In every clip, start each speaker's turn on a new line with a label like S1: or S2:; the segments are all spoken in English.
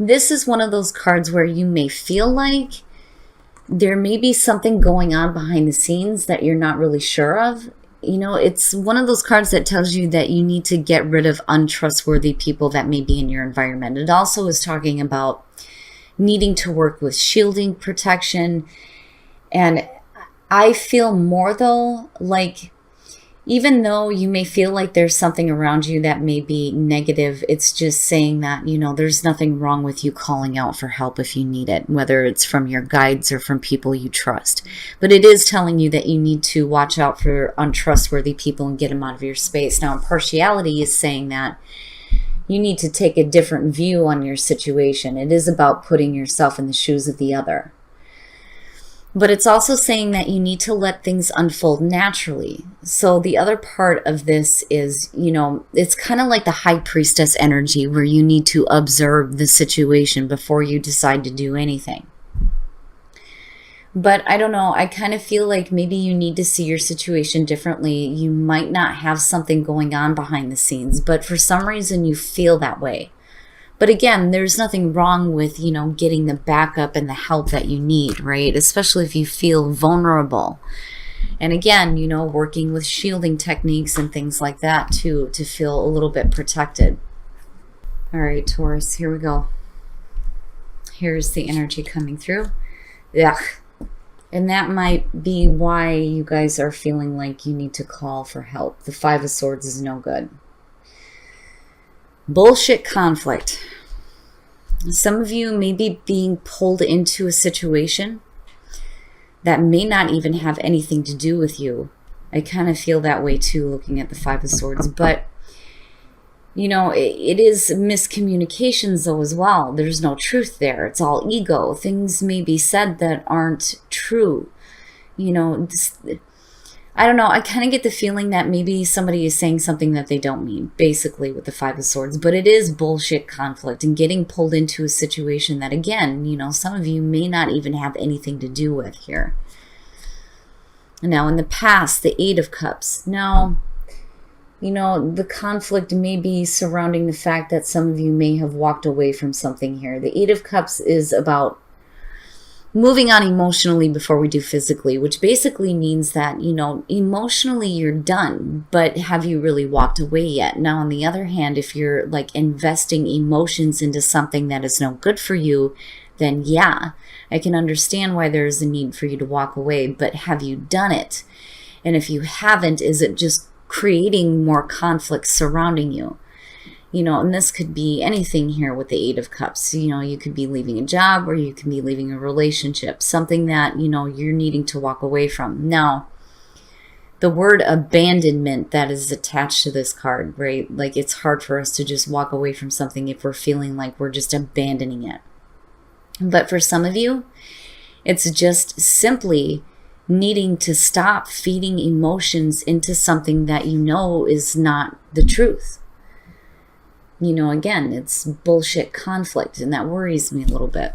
S1: This is one of those cards where you may feel like there may be something going on behind the scenes that you're not really sure of. You know, it's one of those cards that tells you that you need to get rid of untrustworthy people that may be in your environment. It also is talking about needing to work with shielding protection. And I feel more though, like, even though you may feel like there's something around you that may be negative, it's just saying that, you know, there's nothing wrong with you calling out for help if you need it, whether it's from your guides or from people you trust. But it is telling you that you need to watch out for untrustworthy people and get them out of your space. Now, impartiality is saying that you need to take a different view on your situation. It is about putting yourself in the shoes of the other. But it's also saying that you need to let things unfold naturally. So the other part of this is, you know, it's kind of like the high priestess energy where you need to observe the situation before you decide to do anything. But I don't know, I kind of feel like maybe you need to see your situation differently. You might not have something going on behind the scenes, but for some reason you feel that way. But again, there's nothing wrong with, you know, getting the backup and the help that you need, right? Especially if you feel vulnerable. And again, you know, working with shielding techniques and things like that too, to feel a little bit protected. All right, Taurus, here we go. Here's the energy coming through. Yeah. And that might be why you guys are feeling like you need to call for help. The Five of Swords is no good. Bullshit conflict. Some of you may be being pulled into a situation that may not even have anything to do with you. I kind of feel that way too, looking at the Five of Swords. But, you know, it is miscommunications though as well. There's no truth there. It's all ego. Things may be said that aren't true. You know, I don't know. I kind of get the feeling that maybe somebody is saying something that they don't mean, basically, with the Five of Swords. But it is bullshit conflict and getting pulled into a situation that, again, you know, some of you may not even have anything to do with here. Now, in the past, the Eight of Cups. Now, you know, the conflict may be surrounding the fact that some of you may have walked away from something here. The Eight of Cups is about moving on emotionally before we do physically, which basically means that, you know, emotionally you're done, but have you really walked away yet? Now, on the other hand, if you're like investing emotions into something that is no good for you, then yeah, I can understand why there's a need for you to walk away, but have you done it? And if you haven't, is it just creating more conflict surrounding you? You know, and this could be anything here with the Eight of Cups. You know, you could be leaving a job or you can be leaving a relationship, something that, you know, you're needing to walk away from. Now, the word abandonment that is attached to this card, right? Like, it's hard for us to just walk away from something if we're feeling like we're just abandoning it. But for some of you, it's just simply needing to stop feeding emotions into something that you know is not the truth. You know, again, it's bullshit conflict, and that worries me a little bit.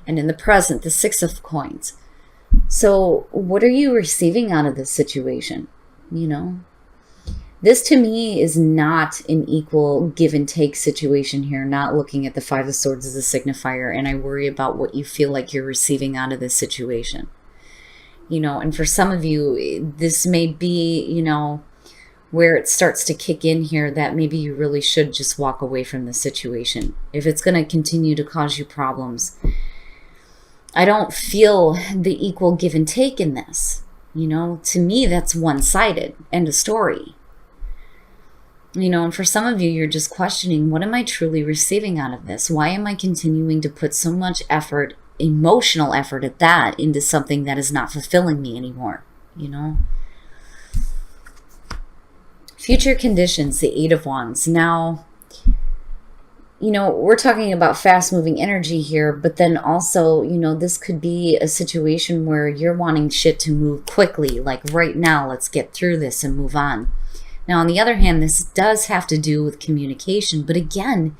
S1: And in the present, the Six of Coins. So what are you receiving out of this situation? You know, this to me is not an equal give and take situation here, not looking at the Five of Swords as a signifier, and I worry about what you feel like you're receiving out of this situation. You know, and for some of you, this may be, you know, where it starts to kick in here that maybe you really should just walk away from the situation if it's going to continue to cause you problems. I don't feel the equal give and take in this. You know, to me, that's one-sided. End of story. You know, and for some of you, you're just questioning, what am I truly receiving out of this? Why am I continuing to put so much effort, emotional effort at that, into something that is not fulfilling me anymore? You know? Future conditions, the Eight of Wands. Now, you know, we're talking about fast-moving energy here, but then also, you know, this could be a situation where you're wanting shit to move quickly, like right now, let's get through this and move on. Now, on the other hand, this does have to do with communication, but again,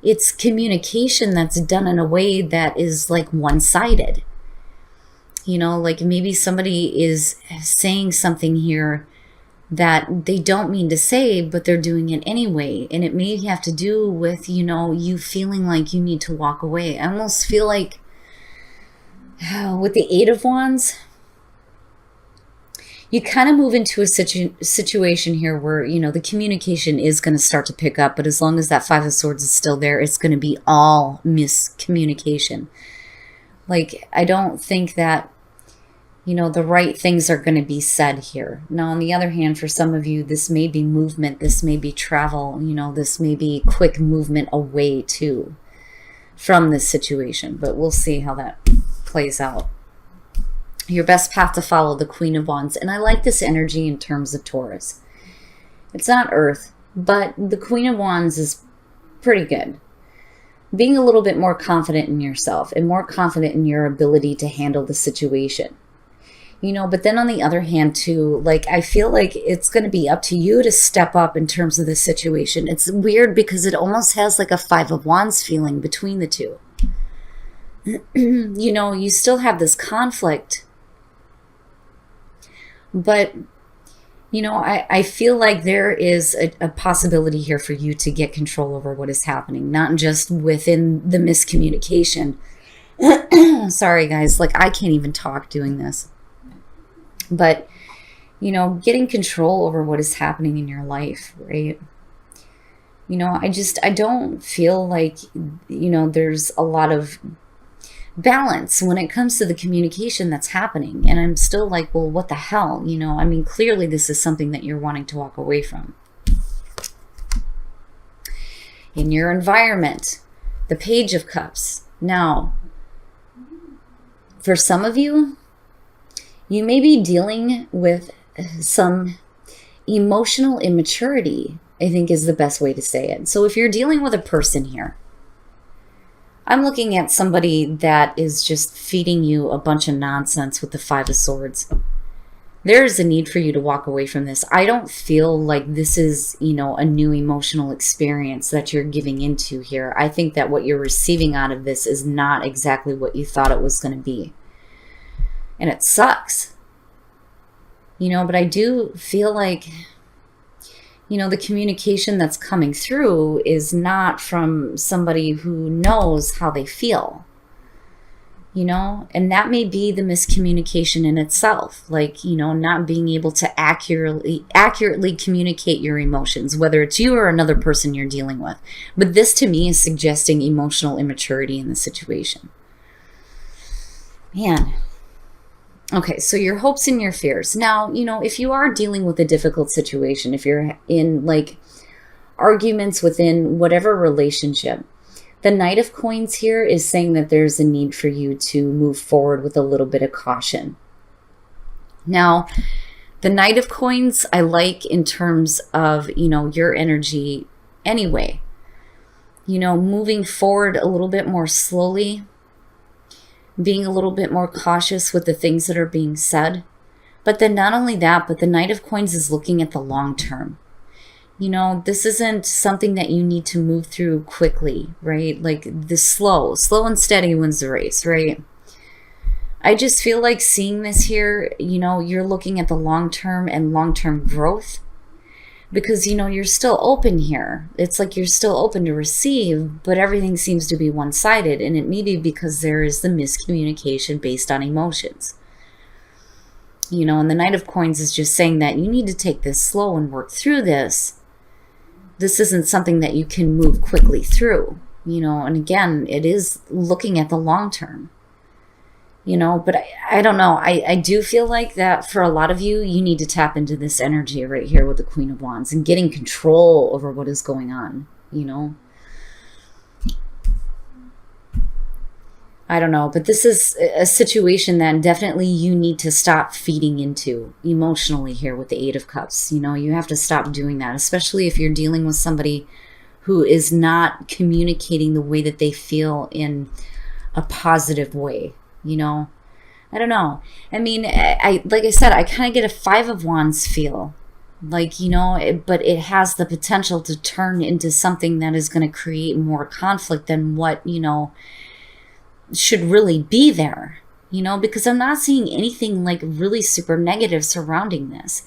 S1: it's communication that's done in a way that is like one-sided. You know, like maybe somebody is saying something here that they don't mean to say, but they're doing it anyway. And it may have to do with, you feeling like you need to walk away. I almost feel like with the Eight of Wands, you kind of move into a situation here where, the communication is going to start to pick up. But as long as that Five of Swords is still there, it's going to be all miscommunication. Like, I don't think that, the right things are going to be said here. Now, on the other hand, for some of you, this may be movement. This may be travel. This may be quick movement away too from this situation. But we'll see how that plays out. Your best path to follow, the Queen of Wands. And I like this energy in terms of Taurus. It's not Earth, but the Queen of Wands is pretty good. Being a little bit more confident in yourself and more confident in your ability to handle the situation. But then on the other hand too, like, I feel like it's going to be up to you to step up in terms of the situation. It's weird because it almost has like a Five of Wands feeling between the two. You still have this conflict, but I feel like there is a possibility here for you to get control over what is happening, not just within the miscommunication. Sorry guys, like, I can't even talk doing this. But, getting control over what is happening in your life, right? I don't feel like, there's a lot of balance when it comes to the communication that's happening. And I'm still like, well, what the hell? Clearly this is something that you're wanting to walk away from. In your environment, the Page of Cups. Now, for some of you, you may be dealing with some emotional immaturity, I think is the best way to say it. So if you're dealing with a person here, I'm looking at somebody that is just feeding you a bunch of nonsense with the Five of Swords. There is a need for you to walk away from this. I don't feel like this is, a new emotional experience that you're giving into here. I think that what you're receiving out of this is not exactly what you thought it was going to be. And it sucks, but I do feel like, the communication that's coming through is not from somebody who knows how they feel, and that may be the miscommunication in itself. Like, not being able to accurately communicate your emotions, whether it's you or another person you're dealing with. But this to me is suggesting emotional immaturity in the situation. Man. Okay, so your hopes and your fears. Now, if you are dealing with a difficult situation, if you're in like arguments within whatever relationship, the Knight of Coins here is saying that there's a need for you to move forward with a little bit of caution. Now, the Knight of Coins I like in terms of, your energy anyway. Moving forward a little bit more slowly, being a little bit more cautious with the things that are being said. But then not only that, but the Knight of Coins is looking at the long term. This isn't something that you need to move through quickly, right? Like the slow and steady wins the race, right? I just feel like seeing this here, you're looking at the long term and long-term growth. Because, you're still open here. It's like you're still open to receive, but everything seems to be one-sided. And it may be because there is the miscommunication based on emotions. And the Knight of Coins is just saying that you need to take this slow and work through this. This isn't something that you can move quickly through. And again, it is looking at the long term. But I don't know. I do feel like that for a lot of you, you need to tap into this energy right here with the Queen of Wands and getting control over what is going on, I don't know, but this is a situation that definitely you need to stop feeding into emotionally here with the Eight of Cups. You have to stop doing that, especially if you're dealing with somebody who is not communicating the way that they feel in a positive way. I don't know. I like I said, I kind of get a Five of Wands feel. Like, but it has the potential to turn into something that is going to create more conflict than what, should really be there. Because I'm not seeing anything like really super negative surrounding this.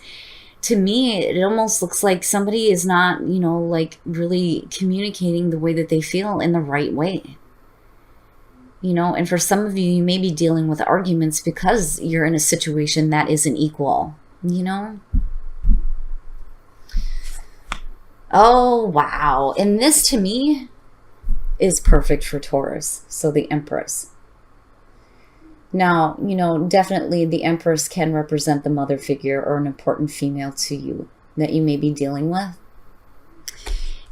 S1: to me, it almost looks like somebody is not, like really communicating the way that they feel in the right way. And for some of you, you may be dealing with arguments because you're in a situation that isn't equal, Oh, wow. And this to me is perfect for Taurus. So the Empress. Now, definitely the Empress can represent the mother figure or an important female to you that you may be dealing with.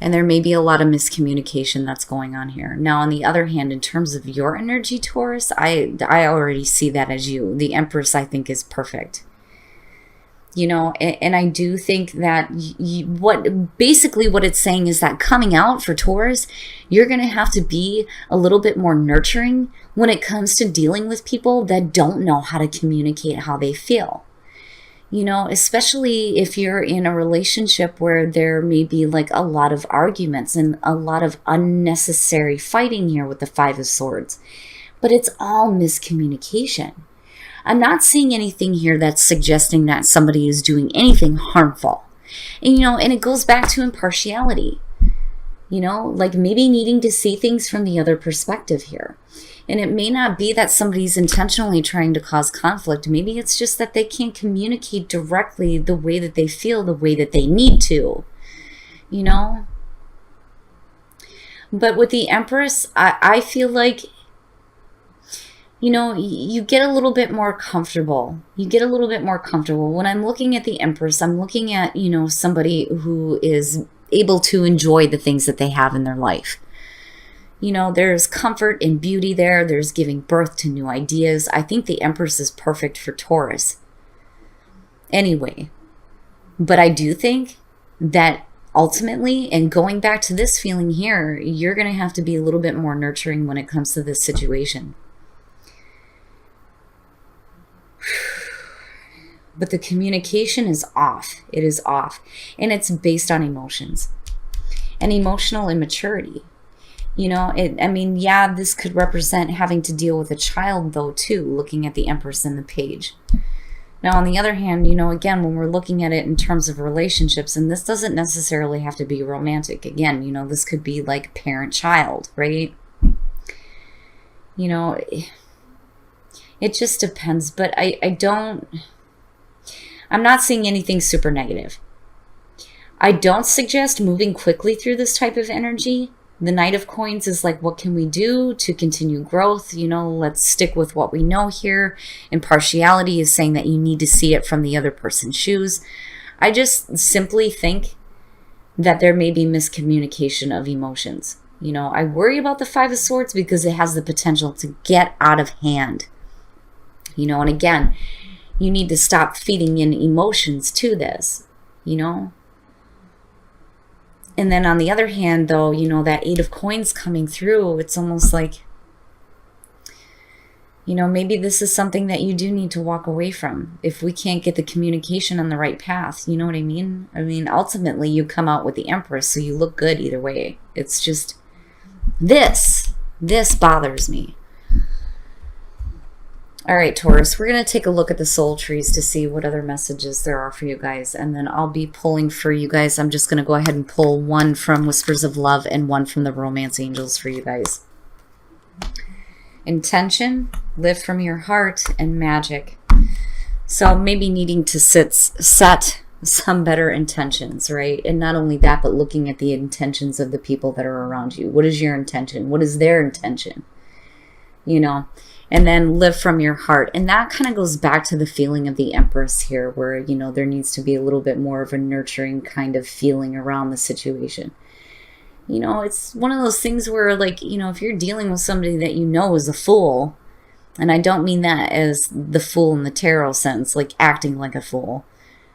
S1: And there may be a lot of miscommunication that's going on here. Now, on the other hand, in terms of your energy, Taurus, I already see that as you. The Empress, I think, is perfect. And I do think that what it's saying is that coming out for Taurus, you're going to have to be a little bit more nurturing when it comes to dealing with people that don't know how to communicate how they feel. Especially if you're in a relationship where there may be like a lot of arguments and a lot of unnecessary fighting here with the Five of Swords. But it's all miscommunication. I'm not seeing anything here that's suggesting that somebody is doing anything harmful. And, and it goes back to impartiality. Like maybe needing to see things from the other perspective here. And it may not be that somebody's intentionally trying to cause conflict. Maybe it's just that they can't communicate directly the way that they feel, the way that they need to, But with the Empress, I feel like, you get a little bit more comfortable. When I'm looking at the Empress, I'm looking at, somebody who is able to enjoy the things that they have in their life. There's comfort and beauty there. There's giving birth to new ideas. I think the Empress is perfect for Taurus. Anyway, but I do think that ultimately, and going back to this feeling here, you're going to have to be a little bit more nurturing when it comes to this situation. But the communication is off. It is off. And it's based on emotions and emotional immaturity. This could represent having to deal with a child, though, too, looking at the Empress in the page. Now, on the other hand, again, when we're looking at it in terms of relationships, and this doesn't necessarily have to be romantic. Again, this could be like parent-child, right? It just depends. But I'm not seeing anything super negative. I don't suggest moving quickly through this type of energy. The Knight of Coins is like, what can we do to continue growth? Let's stick with what we know here. Impartiality is saying that you need to see it from the other person's shoes. I just simply think that there may be miscommunication of emotions. I worry about the Five of Swords because it has the potential to get out of hand. And again, you need to stop feeding in emotions to this, And then on the other hand, though, that Eight of Coins coming through, it's almost like, maybe this is something that you do need to walk away from if we can't get the communication on the right path. You know what I mean? Ultimately, you come out with the Empress, so you look good either way. It's just this bothers me. All right, Taurus, we're going to take a look at the soul trees to see what other messages there are for you guys. And then I'll be pulling for you guys. I'm just going to go ahead and pull one from Whispers of Love and one from the Romance Angels for you guys. Intention, live from your heart, and magic. So maybe needing to set some better intentions, right? And not only that, but looking at the intentions of the people that are around you. What is your intention? What is their intention? And then live from your heart. And that kind of goes back to the feeling of the Empress here, where, there needs to be a little bit more of a nurturing kind of feeling around the situation. It's one of those things where, like, if you're dealing with somebody that is a fool, and I don't mean that as the fool in the tarot sense, like acting like a fool,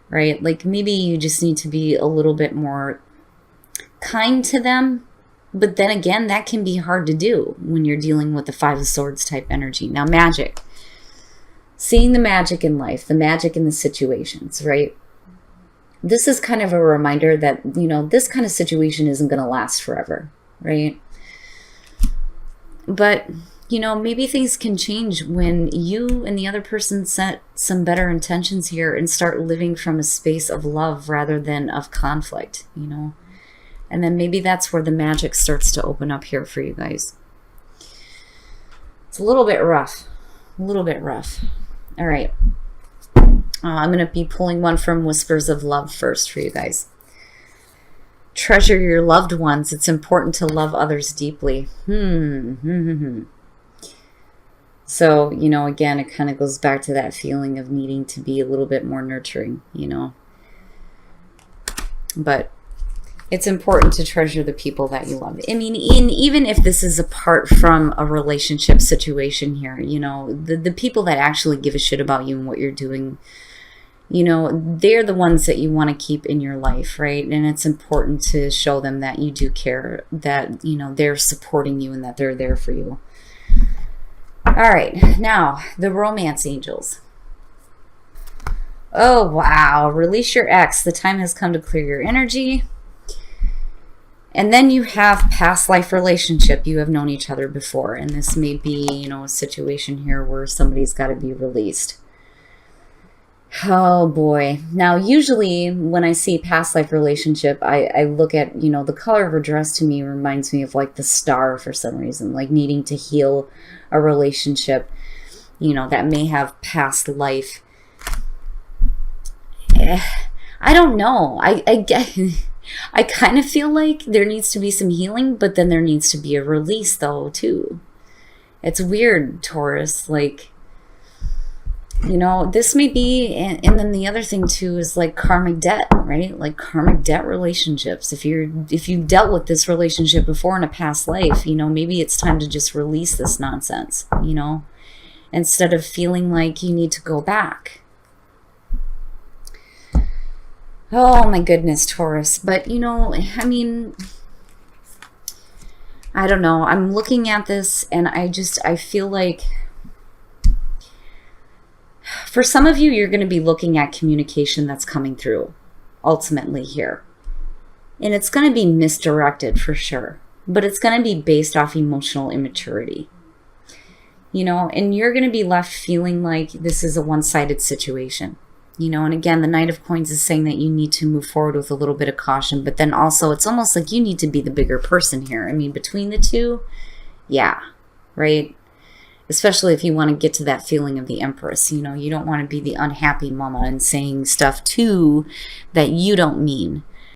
S1: right? Like maybe you just need to be a little bit more kind to them. But then again, that can be hard to do when you're dealing with the Five of Swords type energy. Now, magic. Seeing the magic in life, the magic in the situations, right? This is kind of a reminder that, this kind of situation isn't going to last forever, right? But you know, maybe things can change when you and the other person set some better intentions here and start living from a space of love rather than of conflict, you know. And then maybe that's where the magic starts to open up here for you guys. It's a little bit rough. A little bit rough. All right. I'm going to be pulling one from Whispers of Love first for you guys. Treasure your loved ones. It's important to love others deeply. So, you know, again, it kind of goes back to that feeling of needing to be a little bit more nurturing, you know. But it's important to treasure the people that you love. I mean, even if this is apart from a relationship situation here, you know, the people that actually give a shit about you and what you're doing, you know, they're the ones that you want to keep in your life, right? And it's important to show them that you do care, that, you know, they're supporting you and that they're there for you. All right, now the romance angels. Oh, wow. Release your ex. The time has come to clear your energy. And then you have past life relationship. You have known each other before. And this may be, you know, a situation here where somebody's got to be released. Oh, boy. Now, usually when I see past life relationship, I look at, you know, the color of her dress to me reminds me of like the star for some reason, like needing to heal a relationship, you know, that may have past life. I don't know. I kind of feel like there needs to be some healing, but then there needs to be a release though, too. It's weird, Taurus. Like, you know, this may be, and then the other thing too is like karmic debt, right? Like karmic debt relationships. If you've dealt with this relationship before in a past life, you know, maybe it's time to just release this nonsense, you know, instead of feeling like you need to go back. Oh my goodness, Taurus. But, you know, I mean, I don't know. I'm looking at this and I feel like for some of you, you're going to be looking at communication that's coming through ultimately here. And it's going to be misdirected for sure. But it's going to be based off emotional immaturity. You know, and you're going to be left feeling like this is a one-sided situation. You know, and again, the Knight of Coins is saying that you need to move forward with a little bit of caution. But then also, it's almost like you need to be the bigger person here. I mean, between the two, yeah, right? Especially if you want to get to that feeling of the Empress. You know, you don't want to be the unhappy mama and saying stuff too that you don't mean.